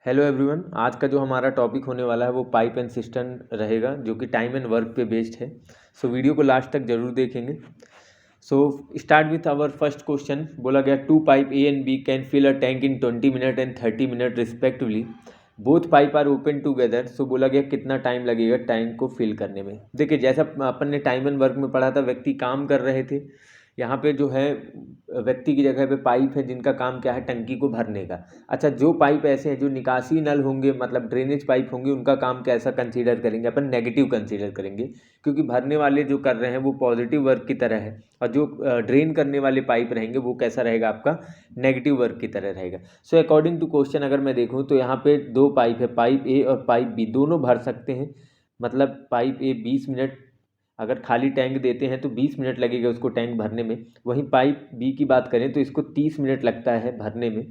Hello everyone. आज का जो हमारा टॉपिक होने वाला है वो पाइप एंड सिस्टम रहेगा, जो कि टाइम एंड वर्क पे बेस्ड है। सो वीडियो को लास्ट तक जरूर देखेंगे। So start with our first question. बोला गया two pipe A and B can fill a tank in 20 minute and 30 minute respectively. Both pipe are open together. So बोला गया कितना टाइम लगेगा टैंक को फिल करने में। देखिए, जैसा अपन ने टाइम एंड वर्क में पढ़ा था, व्यक्ति काम कर रहे थे। यहाँ पे जो है व्यक्ति की जगह पे पाइप है जिनका काम क्या है, टंकी को भरने का। अच्छा, जो पाइप ऐसे हैं जो निकासी नल होंगे, मतलब ड्रेनेज पाइप होंगे, उनका काम कैसा कंसीडर करेंगे अपन? नेगेटिव कंसीडर करेंगे, क्योंकि भरने वाले जो कर रहे हैं वो पॉजिटिव वर्क की तरह है, और जो ड्रेन करने वाले पाइप रहेंगे वो कैसा रहेगा आपका? नेगेटिव वर्क की तरह रहेगा। सो अकॉर्डिंग टू क्वेश्चन अगर मैं देखूँ तो यहाँ पे दो पाइप है, पाइप ए और पाइप बी, दोनों भर सकते हैं। मतलब पाइप ए 20 मिनट अगर खाली टैंक देते हैं तो 20 मिनट लगेगा उसको टैंक भरने में। वहीं पाइप बी की बात करें तो इसको 30 मिनट लगता है भरने में।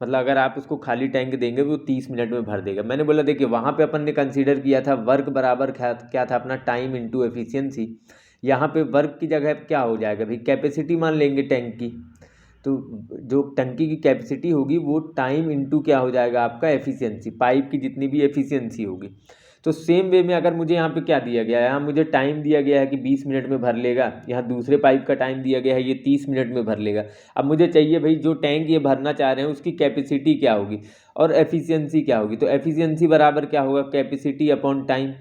मतलब अगर आप उसको खाली टैंक देंगे वो 30 मिनट में भर देगा। मैंने बोला देखिए, वहाँ पे अपन ने कंसीडर किया था वर्क बराबर क्या था अपना? Time into efficiency. यहाँ पे वर्क की जगह क्या हो जाएगा भाई? कैपेसिटी मान लेंगे टैंक की। तो जो टंकी की कैपेसिटी होगी वो टाइम इंटू क्या हो जाएगा आपका? एफिशिएंसी, पाइप की जितनी भी एफिशिएंसी होगी। तो सेम वे में अगर मुझे यहाँ पे क्या दिया गया है, यहाँ मुझे टाइम दिया गया है कि 20 मिनट में भर लेगा, यहाँ दूसरे पाइप का टाइम दिया गया है ये 30 मिनट में भर लेगा। अब मुझे चाहिए भाई जो टैंक ये भरना चाह रहे हैं उसकी कैपेसिटी क्या होगी और एफिशिएंसी क्या होगी। तो एफिशिएंसी बराबर क्या होगा? Capacity upon time.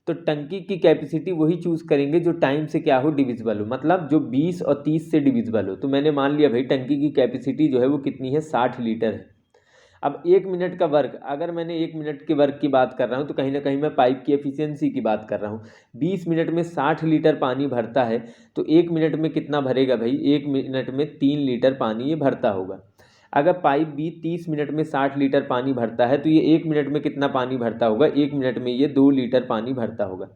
तो टंकी की कैपेसिटी वही चूज़ करेंगे जो टाइम से क्या हो? डिविजिबल हो, मतलब जो 20 और 30 से डिविजिबल हो। तो मैंने मान लिया भाई टंकी की कैपेसिटी जो है वो कितनी है? 60 लीटर है। अब 1 मिनट का वर्क, अगर मैंने 1 मिनट के वर्क की बात कर रहा हूँ तो कहीं ना कहीं मैं पाइप की एफिशिएंसी की बात कर रहा हूँ। 20 मिनट में 60 लीटर पानी भरता है, तो 1 मिनट में कितना भरेगा भाई? 1 मिनट में 3 लीटर पानी ये भरता होगा। अगर पाइप बी 30 मिनट में 60 लीटर पानी भरता है तो ये 1 मिनट में कितना पानी भरता होगा? 1 मिनट में ये 2 लीटर पानी भरता होगा।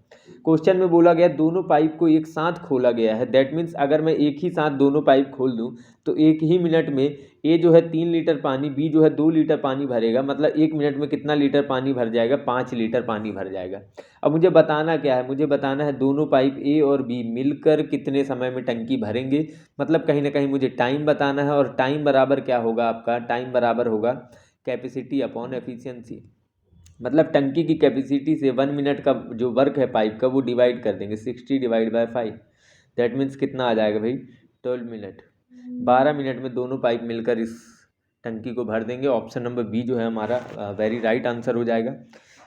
क्वेश्चन में बोला गया दोनों पाइप को एक साथ खोला गया है। दैट मीन्स अगर मैं एक ही साथ दोनों पाइप खोल दूं तो एक ही मिनट में ए जो है 3 लीटर पानी, बी जो है 2 लीटर पानी भरेगा। मतलब 1 मिनट में कितना लीटर पानी भर जाएगा? 5 लीटर पानी भर जाएगा। अब मुझे बताना क्या है? मुझे बताना है दोनों पाइप ए और बी मिलकर कितने समय में टंकी भरेंगे। मतलब कहीं ना कहीं मुझे टाइम बताना है, और टाइम बराबर क्या होगा आपका? टाइम बराबर होगा कैपेसिटी अपॉन एफिशिएंसी। मतलब टंकी की कैपेसिटी से 1 मिनट का जो वर्क है पाइप का वो डिवाइड कर देंगे, 60/5। दैट मीन्स कितना आ जाएगा भाई? 12 मिनट। 12 मिनट में दोनों पाइप मिलकर इस टंकी को भर देंगे। ऑप्शन नंबर बी जो है हमारा वेरी राइट आंसर हो जाएगा।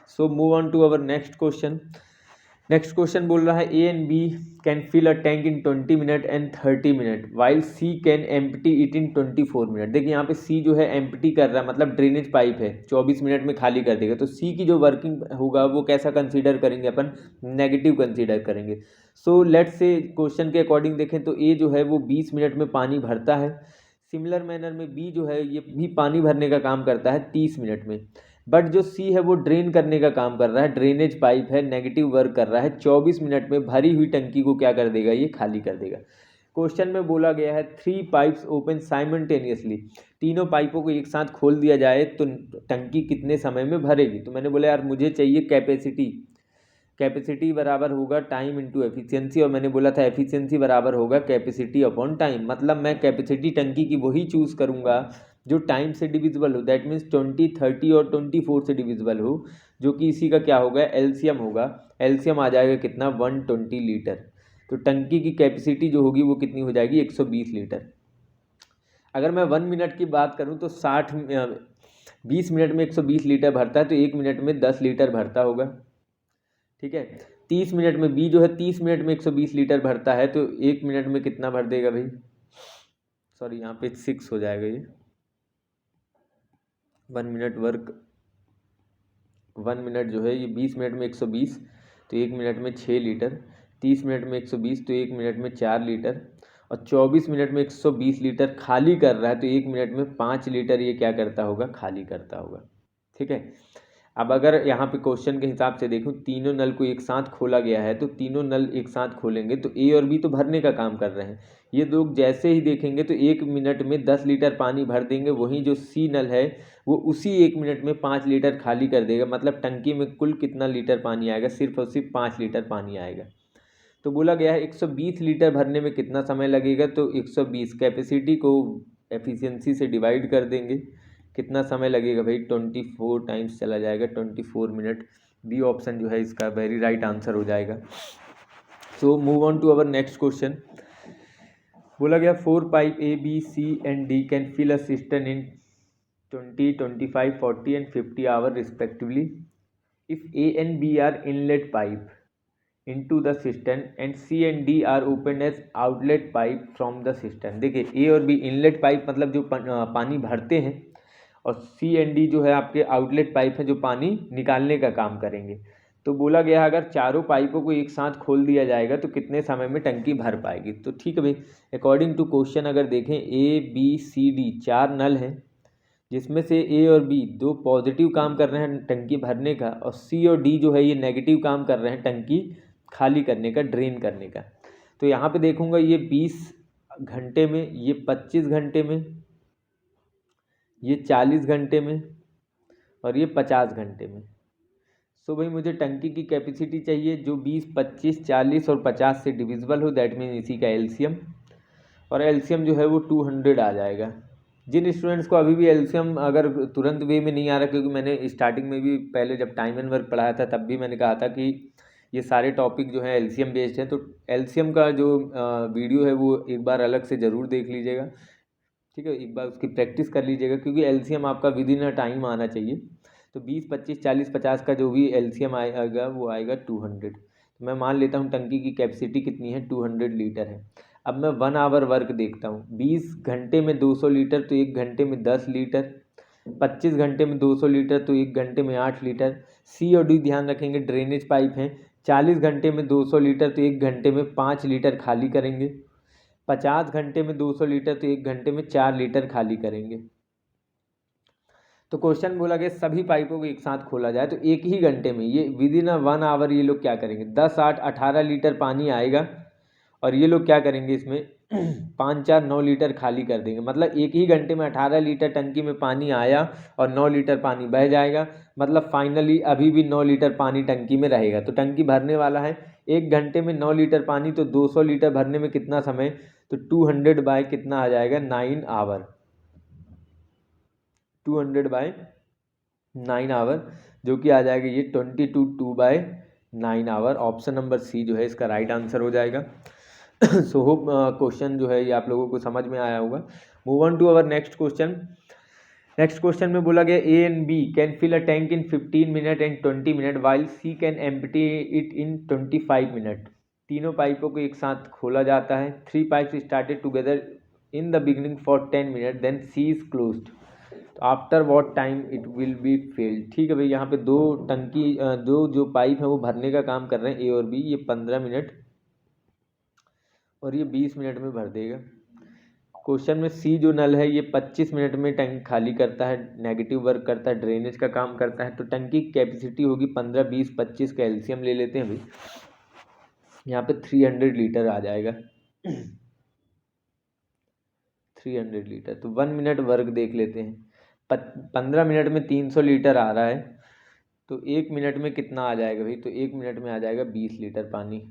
So move on to our next question. Next question बोल रहा है A and B can fill a tank in 20 minute and 30 minute while C can empty it in 24 minute. देखिए यहाँ पे सी जो है एम्प्टी कर रहा है, मतलब ड्रेनेज पाइप है, 24 मिनट में खाली कर देगा। तो सी की जो वर्किंग होगा वो कैसा कंसीडर करेंगे अपन? नेगेटिव कंसीडर करेंगे। सो लेट्स से क्वेश्चन के अकॉर्डिंग देखें तो ए जो है वो 20 मिनट में पानी भरता है। सिमिलर मैनर में बी जो है ये भी पानी भरने का काम करता है 30 मिनट में। बट जो सी है वो ड्रेन करने का काम कर रहा है, ड्रेनेज पाइप है, नेगेटिव वर्क कर रहा है। 24 मिनट में भरी हुई टंकी को क्या कर देगा? ये खाली कर देगा। क्वेश्चन में बोला गया है 3 पाइप्स ओपन साइमल्टेनियसली। तीनों पाइपों को एक साथ खोल दिया जाए तो टंकी कितने समय में भरेगी? तो मैंने बोला यार मुझे चाहिए कैपेसिटी। कैपेसिटी बराबर होगा टाइम इंटू एफिशिएंसी, और मैंने बोला था एफिशिएंसी बराबर होगा कैपेसिटी अपॉन टाइम। मतलब मैं कैपेसिटी टंकी की वही चूज़ करूंगा जो टाइम से डिविजिबल हो। दैट मीन्स 20, 30 और 24 से डिविजिबल हो, जो कि इसी का क्या होगा? एलसीएम होगा। एलसीएम आ जाएगा कितना? 120 लीटर। तो टंकी की कैपेसिटी जो होगी वो कितनी हो जाएगी? 120 लीटर। अगर मैं 1 मिनट की बात करूँ तो 20 मिनट में 120 लीटर भरता है, तो 1 मिनट में 10 लीटर भरता होगा। ठीक है। 30 मिनट में बी जो है 30 मिनट में 120 लीटर भरता है, तो 1 मिनट में कितना भर देगा भाई? सॉरी, यहाँ पे 6 हो जाएगा ये। 1 मिनट वर्क, 1 मिनट जो है ये 20 मिनट में 120, तो 1 मिनट में 6 लीटर। 30 मिनट में 120 तो 1 मिनट में 4 लीटर। और 24 मिनट में 120 लीटर खाली कर रहा है, तो 1 मिनट में 5 लीटर ये क्या करता होगा? खाली करता होगा। ठीक है। अब अगर यहाँ पे क्वेश्चन के हिसाब से देखूँ, तीनों नल को एक साथ खोला गया है, तो तीनों नल एक साथ खोलेंगे तो ए और बी तो भरने का काम कर रहे हैं। ये लोग जैसे ही देखेंगे तो 1 मिनट में 10 लीटर पानी भर देंगे। वहीं जो सी नल है वो उसी 1 मिनट में 5 लीटर खाली कर देगा। मतलब टंकी में कुल कितना लीटर पानी आएगा? सिर्फ और सिर्फ 5 लीटर पानी आएगा। तो बोला गया है 120 लीटर भरने में कितना समय लगेगा? तो 120 कैपेसिटी को एफिशिएंसी से डिवाइड कर देंगे। कितना समय लगेगा भाई, 24 टाइम्स चला जाएगा, 24 मिनट। बी ऑप्शन जो है इसका वेरी राइट आंसर हो जाएगा। So move on to our next question. बोला गया 4 pipe A B C and D can fill a system in 20, 25, 40 and 50 hours respectively. If A and B are inlet pipe into the cistern and C and D are opened as outlet pipe from the cistern। देखिए A और B inlet pipe मतलब जो पानी भरते हैं, और C and D जो है आपके आउटलेट पाइप है जो पानी निकालने का काम करेंगे। तो बोला गया अगर चारों पाइपों को एक साथ खोल दिया जाएगा तो कितने समय में टंकी भर पाएगी। तो ठीक है भाई, अकॉर्डिंग टू क्वेश्चन अगर देखें A B C D 4 नल हैं, जिसमें से ए और बी दो पॉजिटिव काम कर रहे हैं टंकी भरने का, और सी और डी जो है ये नेगेटिव काम कर रहे हैं टंकी खाली करने का, ड्रेन करने का। तो यहाँ पे देखूंगा ये 20 घंटे में, ये 25 घंटे में, ये 40 घंटे में, और ये 50 घंटे में। सो भाई मुझे टंकी की कैपेसिटी चाहिए जो 20, 25, 40 और 50 से डिविजिबल हो, दैट मीन इसी का एलसीएम, और एलसीएम जो है वो 200 आ जाएगा। जिन स्टूडेंट्स को अभी भी एलसीएम अगर तुरंत वे में नहीं आ रहा, क्योंकि मैंने स्टार्टिंग में भी पहले जब टाइम एंड वर्क पढ़ाया था तब भी मैंने कहा था कि ये सारे टॉपिक जो है एलसीएम बेस्ड है, तो एलसीएम का जो वीडियो है वो एक बार अलग से ज़रूर देख लीजिएगा, ठीक है, एक बार उसकी प्रैक्टिस कर लीजिएगा, क्योंकि एलसीएम आपका विद इन अ टाइम आना चाहिए। तो 20, 25, 40, 50 का जो भी एलसीएम आएगा वो आएगा 200। तो मैं मान लेता हूँ टंकी की कैपेसिटी कितनी है, 200 लीटर है। अब मैं 1 आवर वर्क देखता हूँ, 20 घंटे में 200 लीटर तो 1 घंटे में 10 लीटर, 25 घंटे में 200 लीटर तो 1 घंटे में 8 लीटर। सी और डी ध्यान रखेंगे ड्रेनेज पाइप हैं, 40 घंटे में 200 लीटर तो 1 घंटे में 5 लीटर खाली करेंगे, 50 घंटे में 200 लीटर तो 1 घंटे में 4 लीटर खाली करेंगे। तो क्वेश्चन बोला गया सभी पाइपों को एक साथ खोला जाए तो एक ही घंटे में, ये विद इन 1 आवर ये लोग क्या करेंगे, 10, 8, 18 लीटर पानी आएगा, और ये लोग क्या करेंगे इसमें 5, 4, 9 लीटर खाली कर देंगे। मतलब एक ही घंटे में 18 लीटर टंकी में पानी आया और 9 लीटर पानी बह जाएगा, मतलब फाइनली अभी भी 9 लीटर पानी टंकी में रहेगा। तो टंकी भरने वाला है 1 घंटे में 9 लीटर पानी, तो 200 लीटर भरने में कितना समय, तो 200 बाय कितना आ जाएगा, 9 आवर, 200 बाय 9 आवर, जो कि आ जाएगा ये 22/2/9 आवर। ऑप्शन नंबर सी जो है इसका राइट आंसर हो जाएगा। सो होप क्वेश्चन जो है ये आप लोगों को समझ में आया होगा। Move on to our next question. Next question में बोला गया A and B can fill a tank in 15 minute and 20 minute while C can empty it in 25 minute. तीनों पाइपों को एक साथ खोला जाता है। 3 pipes started together in the beginning for 10 minute then C is closed, after what time it will be filled. ठीक है भाई, यहाँ पे दो टंकी जो पाइप है वो भरने का काम कर रहे हैं ए और बी, ये 15 मिनट और ये 20 मिनट में भर देगा। क्वेश्चन में सी जो नल है ये 25 मिनट में टैंक खाली करता है, नेगेटिव वर्क करता है, ड्रेनेज का काम करता है। तो टंकी की कैपेसिटी होगी 15, 20, 25 का एलसीएम ले लेते हैं भाई, यहाँ पे 300 लीटर आ जाएगा। 300 लीटर, तो 1 मिनट वर्क देख लेते हैं। 15 मिनट में 300 लीटर आ रहा है, तो 1 मिनट में कितना आ जाएगा भाई, तो 1 मिनट में आ जाएगा 20 लीटर पानी।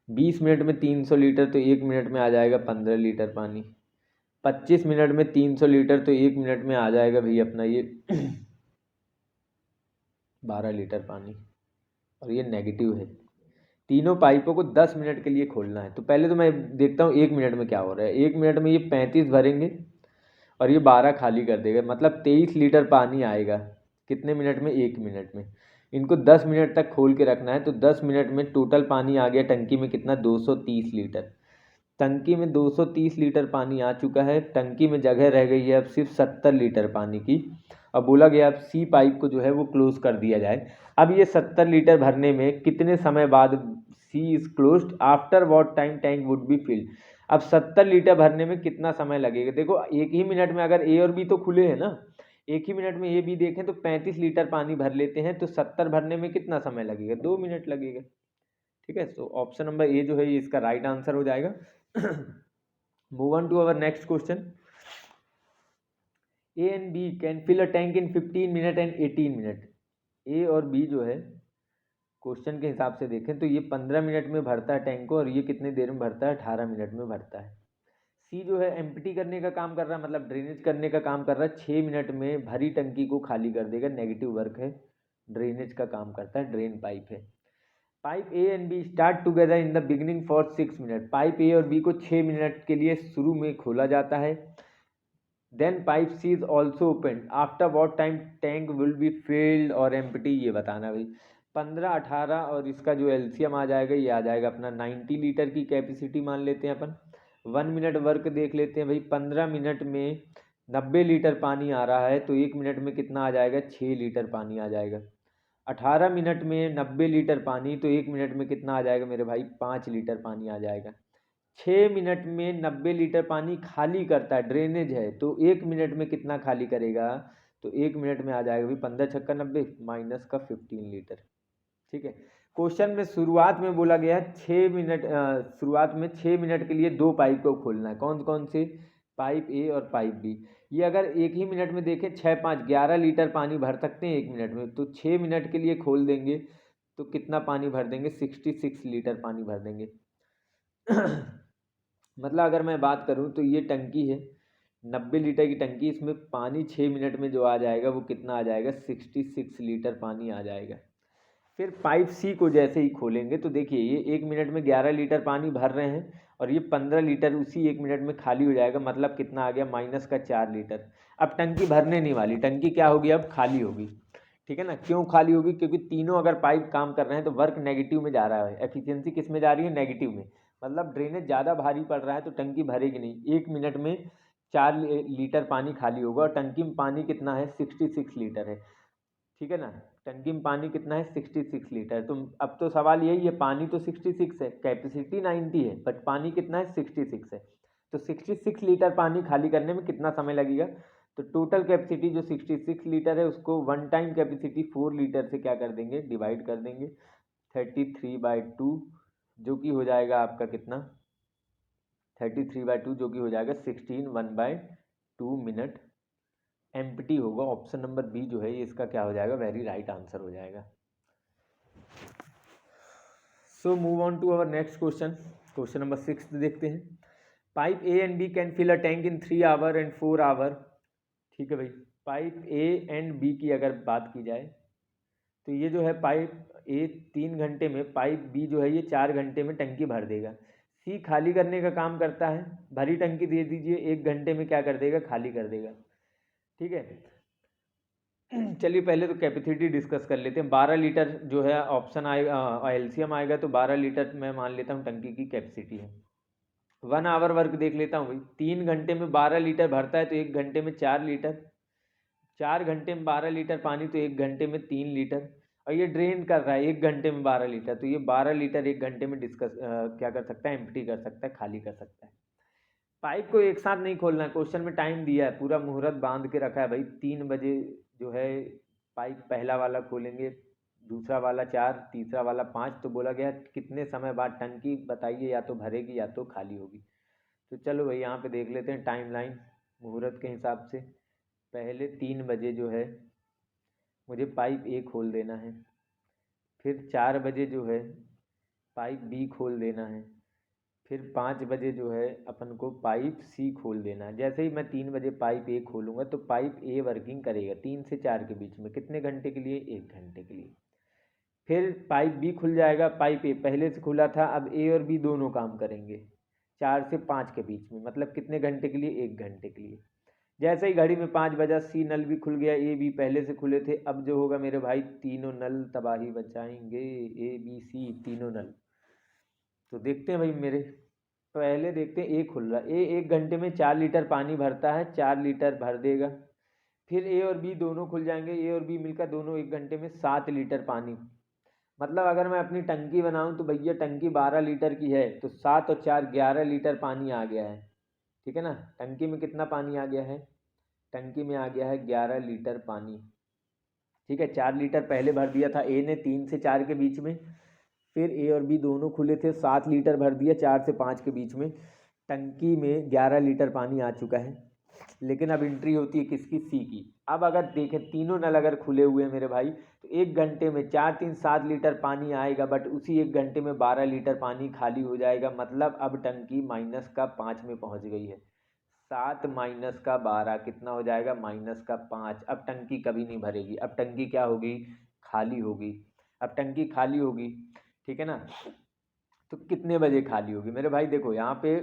20 मिनट में 300 लीटर तो 1 मिनट में आ जाएगा 15 लीटर पानी। 25 मिनट में 300 लीटर तो 1 मिनट में आ जाएगा भाई अपना ये 12 लीटर पानी, और ये नेगेटिव है। तीनों पाइपों को 10 मिनट के लिए खोलना है। तो पहले तो मैं देखता हूँ 1 मिनट में क्या हो रहा है। 1 मिनट में ये 35 भरेंगे और ये 12 खाली कर देगा, मतलब 23 लीटर पानी आएगा। कितने मिनट में, 1 मिनट में। इनको 10 मिनट तक खोल के रखना है, तो 10 मिनट में टोटल पानी आ गया टंकी में कितना, 230 लीटर। टंकी में 230 लीटर पानी आ चुका है, टंकी में जगह रह गई है अब सिर्फ 70 लीटर पानी की। अब बोला गया अब सी पाइप को जो है वो क्लोज कर दिया जाए। अब ये 70 लीटर भरने में कितने समय बाद, C is closed after what time tank would be filled. अब 70 लीटर भरने में कितना समय लगेगा। देखो एक ही मिनट में, अगर ए और बी तो खुले हैं ना, एक ही मिनट में ए बी देखें तो 35 लीटर पानी भर लेते हैं, तो 70 भरने में कितना समय लगेगा, 2 मिनट लगेगा। ठीक है, तो ऑप्शन नंबर ए जो है ये इसका राइट आंसर हो जाएगा। Move on to our next question. A and B can fill a tank in 15 minute and 18 minute. A और बी जो है क्वेश्चन के हिसाब से देखें तो ये 15 मिनट में भरता है टैंक को, और ये कितने देर में भरता है, 18 मिनट में भरता है। सी जो है एम्प्टी करने का काम कर रहा है, मतलब ड्रेनेज करने का काम कर रहा है। 6 मिनट में भरी टंकी को खाली कर देगा, नेगेटिव वर्क है, ड्रेनेज का काम करता है, ड्रेन पाइप है। Pipe A and B start together in the beginning for 6 minute. Pipe A और बी को 6 मिनट के लिए शुरू में खोला जाता है। Then pipe C is also open, after what time tank will be filled और एम्प्टी, ये बताना भाई। 15, 18 और इसका जो एलसीएम आ जाएगा ये आ जाएगा अपना 90 लीटर की कैपेसिटी मान लेते हैं अपन। 1 मिनट वर्क देख लेते हैं भाई। 15 मिनट में 90 लीटर पानी आ रहा है, तो 1 मिनट में कितना आ जाएगा, 6 लीटर पानी आ जाएगा। 18 मिनट में 90 लीटर पानी, तो 1 मिनट में कितना आ जाएगा मेरे भाई, 5 लीटर पानी आ जाएगा। 6 मिनट में 90 लीटर पानी खाली करता है, ड्रेनेज है, तो 1 मिनट में कितना खाली करेगा, तो 1 मिनट में आ जाएगा भाई 15 छक्का 90 माइनस का 15 लीटर। ठीक है। क्वेश्चन में शुरुआत में बोला गया है 6 मिनट, शुरुआत में 6 मिनट के लिए 2 पाइप को खोलना है। कौन कौन से, पाइप ए और पाइप बी। ये अगर एक ही मिनट में देखें 6, 5, 11 लीटर पानी भर सकते हैं 1 मिनट में, तो 6 मिनट के लिए खोल देंगे तो कितना पानी भर देंगे, 66 लीटर पानी भर देंगे। मतलब अगर मैं बात करूं तो ये टंकी है 90 लीटर की टंकी, इसमें पानी 6 मिनट में जो आ जाएगा वो कितना आ जाएगा, 66 लीटर पानी आ जाएगा। फिर पाइप सी को जैसे ही खोलेंगे तो देखिए ये 1 मिनट में 11 लीटर पानी भर रहे हैं और ये 15 लीटर उसी 1 मिनट में खाली हो जाएगा, मतलब कितना आ गया, माइनस का 4 लीटर। अब टंकी भरने नहीं वाली, टंकी क्या होगी, अब खाली होगी। ठीक है ना। क्यों खाली होगी, क्योंकि तीनों अगर पाइप काम कर रहे हैं तो वर्क नेगेटिव में जा रहा है, एफिशिएंसी किस में जा रही है, नेगेटिव में। मतलब ड्रेनेज ज़्यादा भारी पड़ रहा है तो टंकी भरेगी नहीं। 1 मिनट में 4 लीटर पानी खाली होगा और टंकी में पानी कितना है, 66 लीटर है। ठीक है ना। टंकी में पानी कितना है, 66 लीटर। तो अब तो सवाल यही है, पानी तो 66 है, कैपेसिटी 90 है, बट पानी कितना है, 66 है। तो 66 लीटर पानी खाली करने में कितना समय लगेगा, तो टोटल कैपेसिटी जो 66 लीटर है उसको वन टाइम कैपेसिटी 4 लीटर से क्या कर देंगे, डिवाइड कर देंगे, 33/2, जो कि हो जाएगा आपका कितना, 33/2, जो कि हो जाएगा 16, 1/2 मिनट एम्प्टी होगा। ऑप्शन नंबर बी जो है ये इसका क्या हो जाएगा, वेरी राइट आंसर हो जाएगा। So move on to our next question. Question number 6 देखते हैं। Pipe A and B can fill a tank in 3 hour and 4 hour. ठीक है भाई। पाइप ए एंड बी की अगर बात की जाए तो ये जो है पाइप ए 3 घंटे में, पाइप बी जो है ये 4 घंटे में टंकी भर देगा। सी खाली करने का काम करता है, भरी टंकी दे दीजिए 1 घंटे में क्या कर देगा, खाली कर देगा। ठीक है। चलिए पहले तो कैपेसिटी डिस्कस कर लेते हैं। 12 लीटर जो है ऑप्शन आएगा, एलसीएम आएगा तो 12 लीटर मैं मान लेता हूँ टंकी की कैपेसिटी है। 1 आवर वर्क देख लेता हूँ भाई। 3 घंटे में 12 लीटर भरता है तो 1 घंटे में 4 लीटर, 4 घंटे में 12 लीटर पानी तो 1 घंटे में 3 लीटर, और ये ड्रेन कर रहा है 1 घंटे में 12 लीटर, तो ये 12 लीटर 1 घंटे में क्या कर सकता है, एम्प्टी कर सकता है, खाली कर सकता है। पाइप को एक साथ नहीं खोलना है, क्वेश्चन में टाइम दिया है, पूरा मुहूर्त बांध के रखा है भाई। 3 बजे जो है पाइप पहला वाला खोलेंगे, दूसरा वाला 4, तीसरा वाला 5, तो बोला गया कितने समय बाद टंकी बताइए, या तो भरेगी या तो खाली होगी। तो चलो भाई यहाँ पे देख लेते हैं टाइमलाइन मुहूर्त के हिसाब से। पहले 3 बजे जो है मुझे पाइप ए खोल देना है, फिर 4 बजे जो है पाइप बी खोल देना है, फिर 5 बजे जो है अपन को पाइप सी खोल देना है। जैसे ही मैं 3 बजे पाइप ए खोलूँगा तो पाइप ए वर्किंग करेगा 3 से 4 के बीच में, कितने घंटे के लिए, 1 घंटे के लिए। फिर पाइप बी खुल जाएगा, पाइप ए पहले से खुला था, अब ए और बी दोनों काम करेंगे 4 से 5 के बीच में, मतलब कितने घंटे के लिए, 1 घंटे के लिए। जैसे ही घड़ी में 5 बजा, सी नल भी खुल गया, ए बी पहले से खुले थे, अब जो होगा मेरे भाई तीनों नल तबाही बचाएंगे, ए बी सी तीनों नल। तो देखते हैं भाई मेरे, पहले देखते हैं ए खुल रहा है। ए 1 घंटे में 4 लीटर पानी भरता है, 4 लीटर भर देगा। फिर ए और बी दोनों खुल जाएंगे, ए और बी मिलकर दोनों 1 घंटे में 7 लीटर पानी। मतलब अगर मैं अपनी टंकी बनाऊं तो भैया टंकी 12 लीटर की है, तो 7 और 4 11 लीटर पानी आ गया है। ठीक है ना। टंकी में कितना पानी आ गया है, टंकी में आ गया है 11 लीटर पानी। ठीक है। 4 लीटर पहले भर दिया था ए ने 3 से 4 के बीच में, फिर ए और बी दोनों खुले थे, 7 लीटर भर दिया 4 से 5 के बीच में। टंकी में 11 लीटर पानी आ चुका है। लेकिन अब एंट्री होती है किसकी, सी की। अब अगर देखें तीनों नल अगर खुले हुए हैं मेरे भाई, तो 1 घंटे में 4 3 7 लीटर पानी आएगा, बट उसी 1 घंटे में 12 लीटर पानी खाली हो जाएगा। मतलब अब टंकी -5 में पहुंच गई है। 7 - 12 कितना हो जाएगा? -5। अब टंकी कभी नहीं भरेगी, अब टंकी क्या होगी? खाली होगी। अब टंकी खाली होगी, ठीक है ना। तो कितने बजे खाली होगी मेरे भाई? देखो यहाँ पे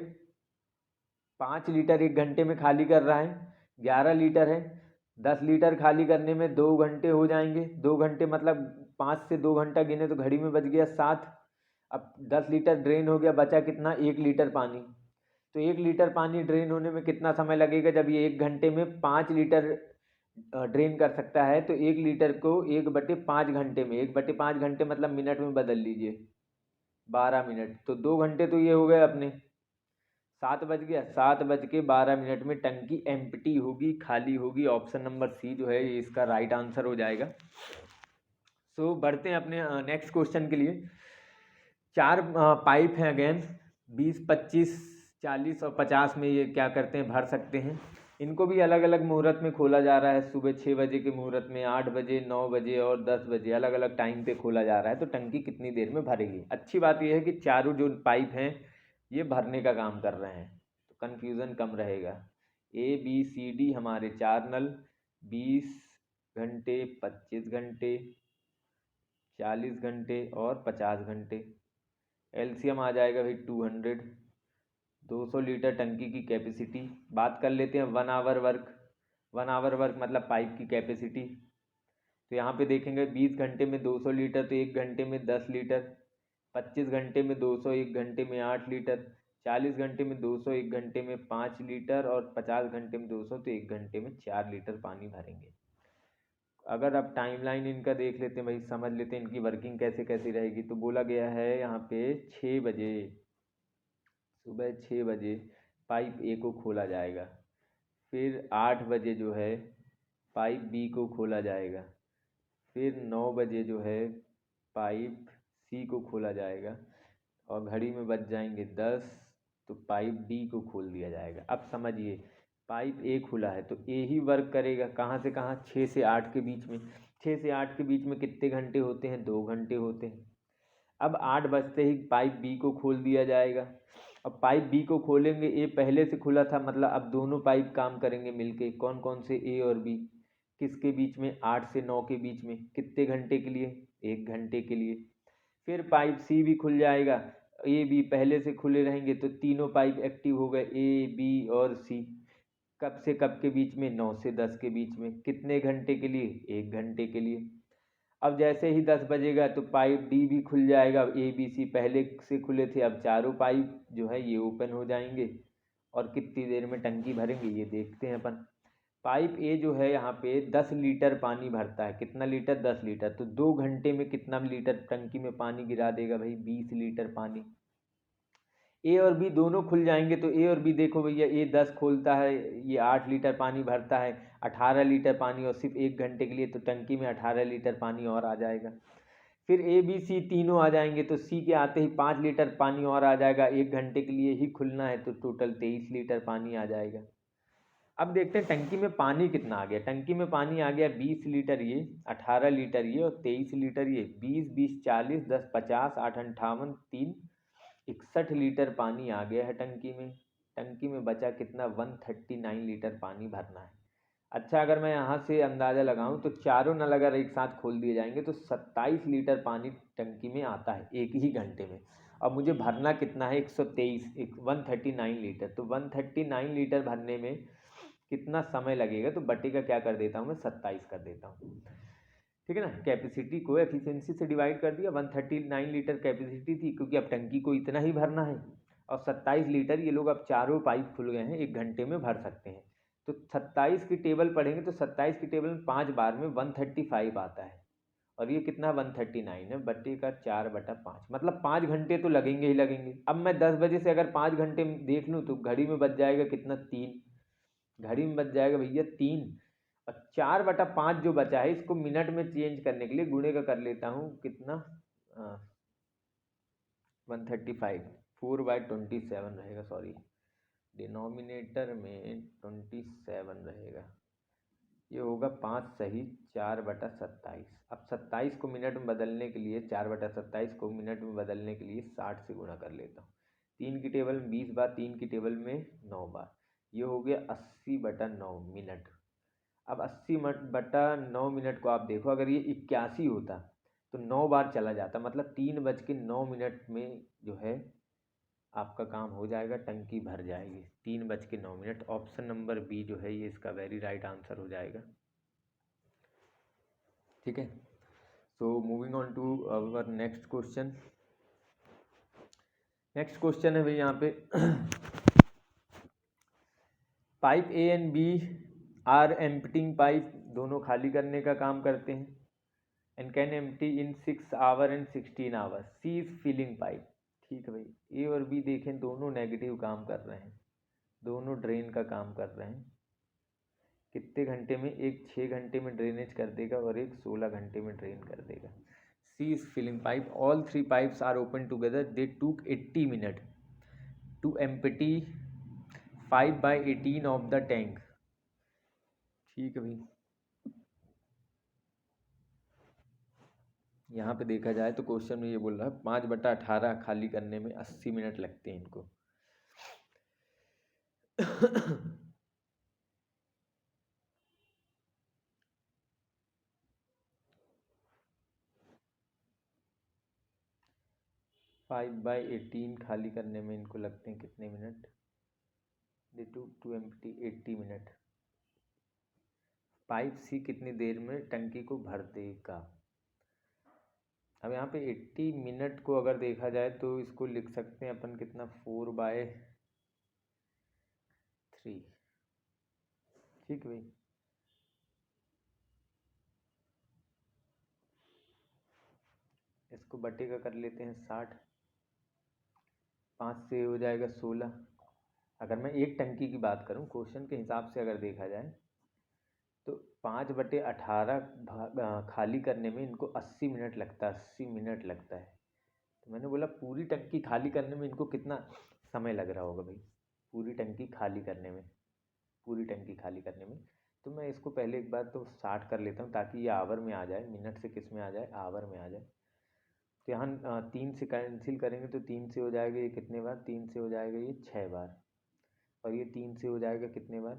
5 लीटर 1 घंटे में खाली कर रहा है, 11 लीटर है। 10 लीटर खाली करने में 2 घंटे हो जाएंगे। 2 घंटे मतलब 5 से 2 घंटा गिने तो घड़ी में बज गया 7। अब 10 लीटर ड्रेन हो गया, बचा कितना? 1 लीटर पानी। तो 1 लीटर पानी ड्रेन होने में कितना समय लगेगा? जब ये 1 घंटे में 5 लीटर ड्रेन कर सकता है, तो 1 लीटर को 1/5 घंटे में, 1/5 घंटे मतलब मिनट में बदल लीजिए, 12 मिनट। तो 2 घंटे तो ये हो गए अपने। 7 बज गया, 7:12 में टंकी एम्प्टी होगी, खाली होगी। ऑप्शन नंबर सी जो है ये इसका राइट आंसर हो जाएगा। सो बढ़ते हैं अपने नेक्स्ट क्वेश्चन के लिए। 4 पाइप हैं अगेन, 20 25 40 और 50 में ये क्या करते हैं? भर सकते हैं। इनको भी अलग अलग मुहूर्त में खोला जा रहा है। सुबह 6 बजे के मुहूर्त में, 8 बजे, 9 बजे और 10 बजे, अलग अलग टाइम पे खोला जा रहा है। तो टंकी कितनी देर में भरेगी? अच्छी बात यह है कि चारों जो पाइप हैं ये भरने का काम कर रहे हैं, तो कन्फ्यूज़न कम रहेगा। ABCD हमारे 4 नल, 20 घंटे, 25 घंटे, 40 घंटे और 50 घंटे। एलसीएम आ जाएगा भाई 200। 200 लीटर टंकी की कैपेसिटी। बात कर लेते हैं 1 आवर वर्क। 1 आवर वर्क मतलब पाइप की कैपेसिटी। तो यहाँ पे देखेंगे 20 घंटे में 200 लीटर, तो 1 घंटे में 10 लीटर। 25 घंटे में 200, 1 घंटे में 8 लीटर। 40 घंटे में 200, 1 घंटे में 5 लीटर। और 50 घंटे में 200, तो 1 घंटे में 4 लीटर पानी भरेंगे। अगर अब टाइमलाइन इनका देख लेते हैं भाई, समझ लेते हैं इनकी वर्किंग कैसे कैसे रहेगी। तो बोला गया है यहाँ पे 6 बजे, सुबह 6 बजे पाइप ए को खोला जाएगा। फिर 8 बजे जो है पाइप बी को खोला जाएगा। फिर 9 बजे जो है पाइप सी को खोला जाएगा। और घड़ी में बज जाएंगे 10, तो पाइप डी को खोल दिया जाएगा। अब समझिए, पाइप ए खुला है तो ए ही वर्क करेगा। कहाँ से कहाँ? 6 से 8 के बीच में। 6 से 8 के बीच में कितने घंटे होते हैं? 2 घंटे होते हैं। अब 8 बजते ही पाइप बी को खोल दिया जाएगा। अब पाइप बी को खोलेंगे, ए पहले से खुला था, मतलब अब दोनों पाइप काम करेंगे मिलके। कौन कौन से? ए और बी। किसके बीच में? 8 से 9 के बीच में। कितने घंटे के लिए? 1 घंटे के लिए। फिर पाइप सी भी खुल जाएगा। ए बी पहले से खुले रहेंगे, तो तीनों पाइप एक्टिव हो गए, ए बी और सी। कब से कब के बीच में? 9 से 10 के बीच में। कितने घंटे के लिए? 1 घंटे के लिए। अब जैसे ही 10 बजेगा तो पाइप डी भी खुल जाएगा। ए बी सी पहले से खुले थे, अब चारों पाइप जो है ये ओपन हो जाएंगे। और कितनी देर में टंकी भरेंगे ये देखते हैं अपन। पाइप ए जो है यहाँ पे 10 लीटर पानी भरता है। कितना लीटर? 10 लीटर। तो 2 घंटे में कितना लीटर टंकी में पानी गिरा देगा भाई? 20 लीटर पानी। ए और बी दोनों खुल जाएंगे, तो ए और बी देखो भैया, ए 10 खोलता है, ये 8 लीटर पानी भरता है, 18 लीटर पानी। और सिर्फ 1 घंटे के लिए, तो टंकी में 18 लीटर पानी और आ जाएगा। फिर ए बी सी तीनों आ जाएंगे, तो सी के आते ही 5 लीटर पानी और आ जाएगा। 1 घंटे के लिए ही खुलना है, तो टोटल 23 लीटर पानी आ जाएगा। अब देखते हैं टंकी में पानी कितना आ गया। टंकी में पानी आ गया 20 लीटर ये, 18 लीटर ये और 23 लीटर ये। 20 20 40, 10 50, 8 58, 3 61 लीटर पानी आ गया है टंकी में। टंकी में बचा कितना? 139 लीटर पानी भरना है। अच्छा, अगर मैं यहाँ से अंदाज़ा लगाऊं तो चारों नल अगर एक साथ खोल दिए जाएंगे तो 27 लीटर पानी टंकी में आता है 1 ही घंटे में। अब मुझे भरना कितना है? 139 लीटर। तो 139 लीटर भरने में कितना समय लगेगा? तो बटे का क्या कर देता हूँ मैं? 27 कर देता हूँ, ठीक है ना। कैपेसिटी को एफिशिएंसी से डिवाइड कर दिया। 139 लीटर कैपेसिटी थी, क्योंकि अब टंकी को इतना ही भरना है। और 27 लीटर ये लोग, अब चारों पाइप खुल गए हैं, 1 घंटे में भर सकते हैं। तो 27 की टेबल पढ़ेंगे तो 27 की टेबल में 5 बार में 135 आता है। और ये कितना? 139 है, बट्टे का 4/5, मतलब 5 घंटे तो लगेंगे ही लगेंगे। अब मैं 10 बजे से अगर 5 घंटे देख लूँ तो घड़ी में बच जाएगा कितना? 3। घड़ी में बच जाएगा भैया 3। और 4/5 जो बचा है, इसको मिनट में चेंज करने के लिए गुणे का कर लेता हूँ। कितना? 135, 4/27 रहेगा, सॉरी, डिनोमिनेटर में 27 रहेगा। ये होगा 5 सही 4/27। अब 27 को मिनट में बदलने के लिए 4/27 को मिनट में बदलने के लिए 60 से गुणा कर लेता हूँ। 3 की टेबल में 20 बार, 3 की टेबल में 9 बार, ये हो गया 80/9 मिनट। अब 80/9 मिनट को आप देखो, अगर ये 81 होता तो 9 बार चला जाता, मतलब 3:09 में जो है आपका काम हो जाएगा, टंकी भर जाएगी 3:09। ऑप्शन नंबर बी जो है ये इसका वेरी राइट आंसर हो जाएगा। ठीक है, so moving on to our next question. Next question है भाई यहाँ पे pipe A and B are emptying pipe, दोनों खाली करने का काम करते हैं, and can empty in 6 hour and 16 hour, C is filling pipe. ठीक है भाई, ए और बी देखें दोनों नेगेटिव काम कर रहे हैं, दोनों ड्रेन का काम कर रहे हैं। कितने घंटे में? एक 6 घंटे में ड्रेनेज कर देगा और एक 16 घंटे में ड्रेन कर देगा। C is filling pipe, all 3 pipes are open together, they took 80 minute to empty 5/18 of the tank. ठीक है भाई, यहाँ पे देखा जाए तो क्वेश्चन में ये बोल रहा है 5/18 खाली करने में 80 मिनट लगते हैं इनको। 5/18 खाली करने में इनको लगते हैं कितने minute? They to empty 80 minute. Pipe C कितनी देर में टंकी को भर देगा? अब यहाँ पे 80 मिनट को अगर देखा जाए तो इसको लिख सकते हैं अपन कितना, 4/3। ठीक भाई, इसको बटे का कर लेते हैं 60, 5 से हो जाएगा 16। अगर मैं एक टंकी की बात करूँ क्वेश्चन के हिसाब से अगर देखा जाए तो 5/18 खाली करने में इनको 80 मिनट लगता है, 80 मिनट लगता है। तो मैंने बोला पूरी टंकी खाली करने में इनको कितना समय लग रहा होगा भाई, पूरी टंकी खाली करने में, पूरी टंकी खाली करने में। तो मैं इसको पहले एक बार तो 60 कर लेता हूँ ताकि ये आवर में आ जाए, मिनट से किस में आ जाए, आवर में आ जाए। तो यहाँ 3 से कैंसिल करेंगे तो 3 से हो जाएगा ये कितने बार, 3 से हो जाएगा ये 6 बार, और ये 3 से हो जाएगा कितने बार,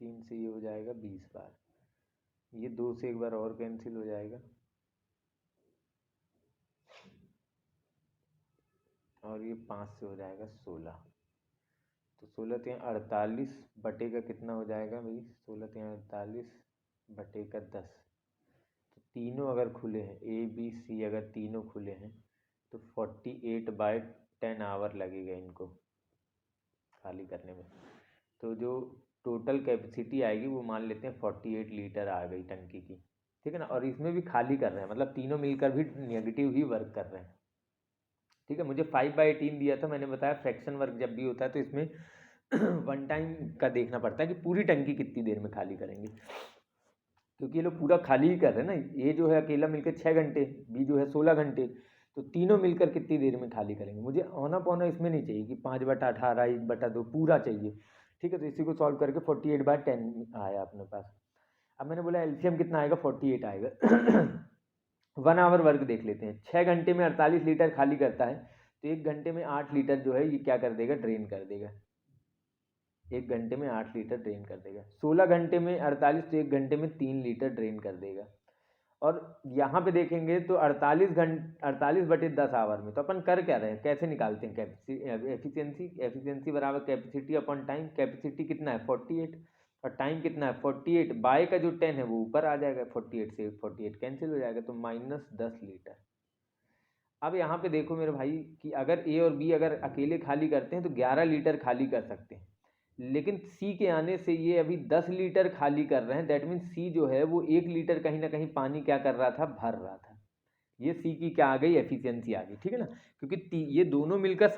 3 से ये हो जाएगा 20 बार, ये 2 से एक बार और कैंसिल हो जाएगा, और ये 5 से हो जाएगा 16। तो 16 × 48 बटे का कितना हो जाएगा भाई, 16 × 48 बटे का 10। तो तीनों अगर खुले हैं, ए बी सी अगर तीनों खुले हैं तो 48/10 आवर लगेगा इनको खाली करने में। तो जो टोटल कैपेसिटी आएगी वो मान लेते हैं 48 लीटर आ गई टंकी की। ठीक है ना, और इसमें भी खाली कर रहे हैं, मतलब तीनों मिलकर भी नेगेटिव ही वर्क कर रहे हैं। ठीक है, मुझे 5/18 दिया था, मैंने बताया फ्रैक्शन वर्क जब भी होता है तो इसमें वन टाइम का देखना पड़ता है कि पूरी टंकी कितनी देर में खाली करेंगे, क्योंकि ये लोग पूरा खाली ही कर रहे हैं ना। ये जो है अकेला मिलकर 6 घंटे, बी जो है 16 घंटे, तो तीनों मिलकर कितनी देर में खाली करेंगे। मुझे औना पौना इसमें नहीं चाहिए कि 5/18 1/2 पूरा चाहिए। ठीक है, तो इसी को सॉल्व करके 48/10 आया अपने पास। अब मैंने बोला एलसीएम कितना आएगा, 48 आएगा। 1 आवर वर्क देख लेते हैं, 6 घंटे में 48 लीटर खाली करता है, तो 1 घंटे में 8 लीटर जो है ये क्या कर देगा, ड्रेन कर देगा। 1 घंटे में 8 लीटर ड्रेन कर देगा। 16 घंटे में 48, तो 1 घंटे में 3 लीटर ड्रेन कर देगा। और यहाँ पे देखेंगे तो 48/10 आवर में, तो अपन कर क्या रहे हैं, कैसे निकालते हैं एफिशिएंसी? एफिशिएंसी बराबर कैपेसिटी अपॉन टाइम। कैपेसिटी कितना है 48, और टाइम कितना है 48, बाय का जो 10 है वो ऊपर आ जाएगा, 48 से 48 कैंसिल हो जाएगा, तो -10 लीटर। अब यहाँ पे देखो मेरे भाई कि अगर ए और बी अगर अकेले खाली करते हैं तो 11 लीटर खाली कर सकते हैं, लेकिन सी के आने से ये अभी 10 लीटर खाली कर रहे हैं। दैट मीन्स सी जो है वो 1 लीटर कहीं ना कहीं पानी क्या कर रहा था, भर रहा था। ये सी की क्या आ गई, एफिशिएंसी आ गई। ठीक है ना, क्योंकि ये दोनों मिलकर